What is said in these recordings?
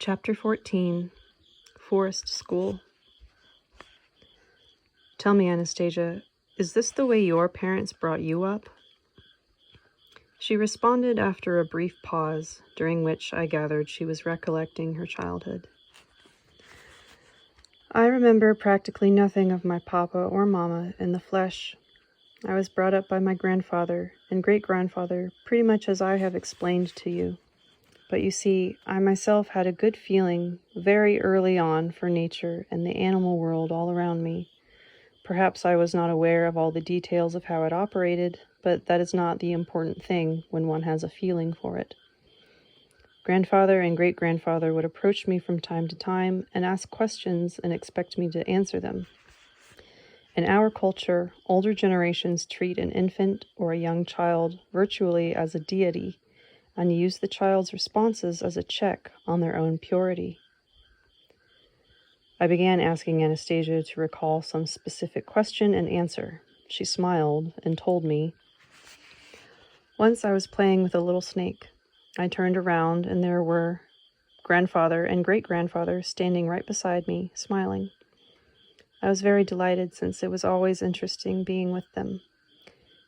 Chapter 14, Forest School. Tell me, Anastasia, is this the way your parents brought you up? She responded after a brief pause, during which I gathered she was recollecting her childhood. I remember practically nothing of my papa or mama in the flesh. I was brought up by my grandfather and great-grandfather, pretty much as I have explained to you. But you see, I myself had a good feeling very early on for nature and the animal world all around me. Perhaps I was not aware of all the details of how it operated, but that is not the important thing when one has a feeling for it. Grandfather and great-grandfather would approach me from time to time and ask questions and expect me to answer them. In our culture, older generations treat an infant or a young child virtually as a deity and use the child's responses as a check on their own purity. I began asking Anastasia to recall some specific question and answer. She smiled and told me, "Once I was playing with a little snake. I turned around and there were grandfather and great-grandfather standing right beside me, smiling. I was very delighted since it was always interesting being with them.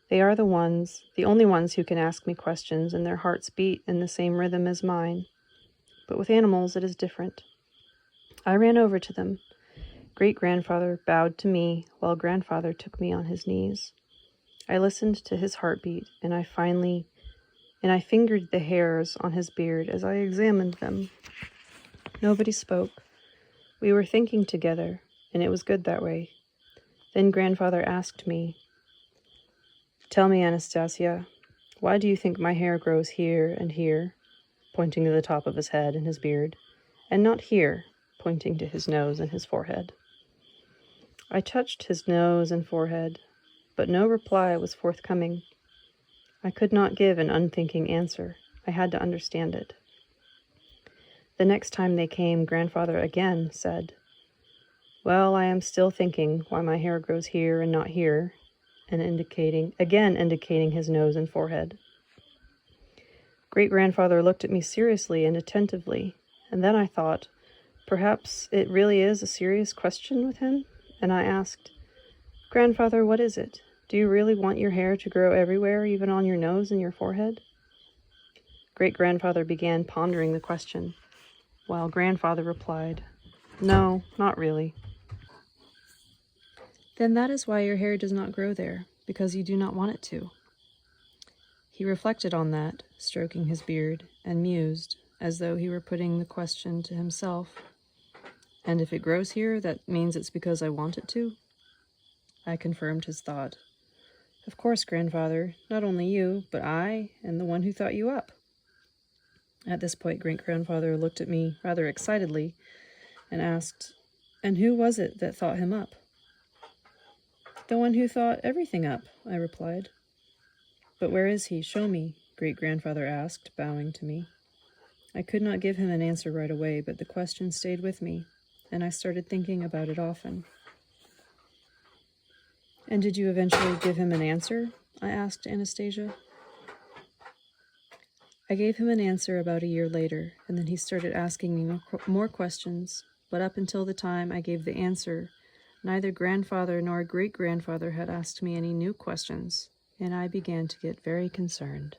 They are the only ones who can ask me questions and their hearts beat in the same rhythm as mine. But with animals it is different. I ran over to them. Great-grandfather bowed to me while grandfather took me on his knees. I listened to his heartbeat and I fingered the hairs on his beard as I examined them. Nobody spoke. We were thinking together, and it was good that way. Then grandfather asked me, 'Tell me, Anastasia, why do you think my hair grows here and here,' pointing to the top of his head and his beard, 'and not here,' pointing to his nose and his forehead?' I touched his nose and forehead, but no reply was forthcoming. I could not give an unthinking answer. I had to understand it. The next time they came, grandfather again said, 'Well, I am still thinking why my hair grows here and not here,' and indicating his nose and forehead. Great-grandfather looked at me seriously and attentively, and then I thought, perhaps it really is a serious question with him, and I asked, 'Grandfather, what is it? Do you really want your hair to grow everywhere, even on your nose and your forehead?' Great-grandfather began pondering the question, while grandfather replied, 'No, not really.' 'Then that is why your hair does not grow there, because you do not want it to.' He reflected on that, stroking his beard, and mused, as though he were putting the question to himself. 'And if it grows here, that means it's because I want it to?' I confirmed his thought. 'Of course, grandfather, not only you, but I, and the one who thought you up.' At this point, great-grandfather looked at me rather excitedly and asked, 'And who was it that thought him up?' 'The one who thought everything up,' I replied. 'But where is he? Show me,' great-grandfather asked, bowing to me. I could not give him an answer right away, but the question stayed with me, and I started thinking about it often. 'And did you eventually give him an answer?' I asked Anastasia. I gave him an answer about a year later, and then he started asking me more questions, but up until the time I gave the answer, neither grandfather nor great-grandfather had asked me any new questions, and I began to get very concerned.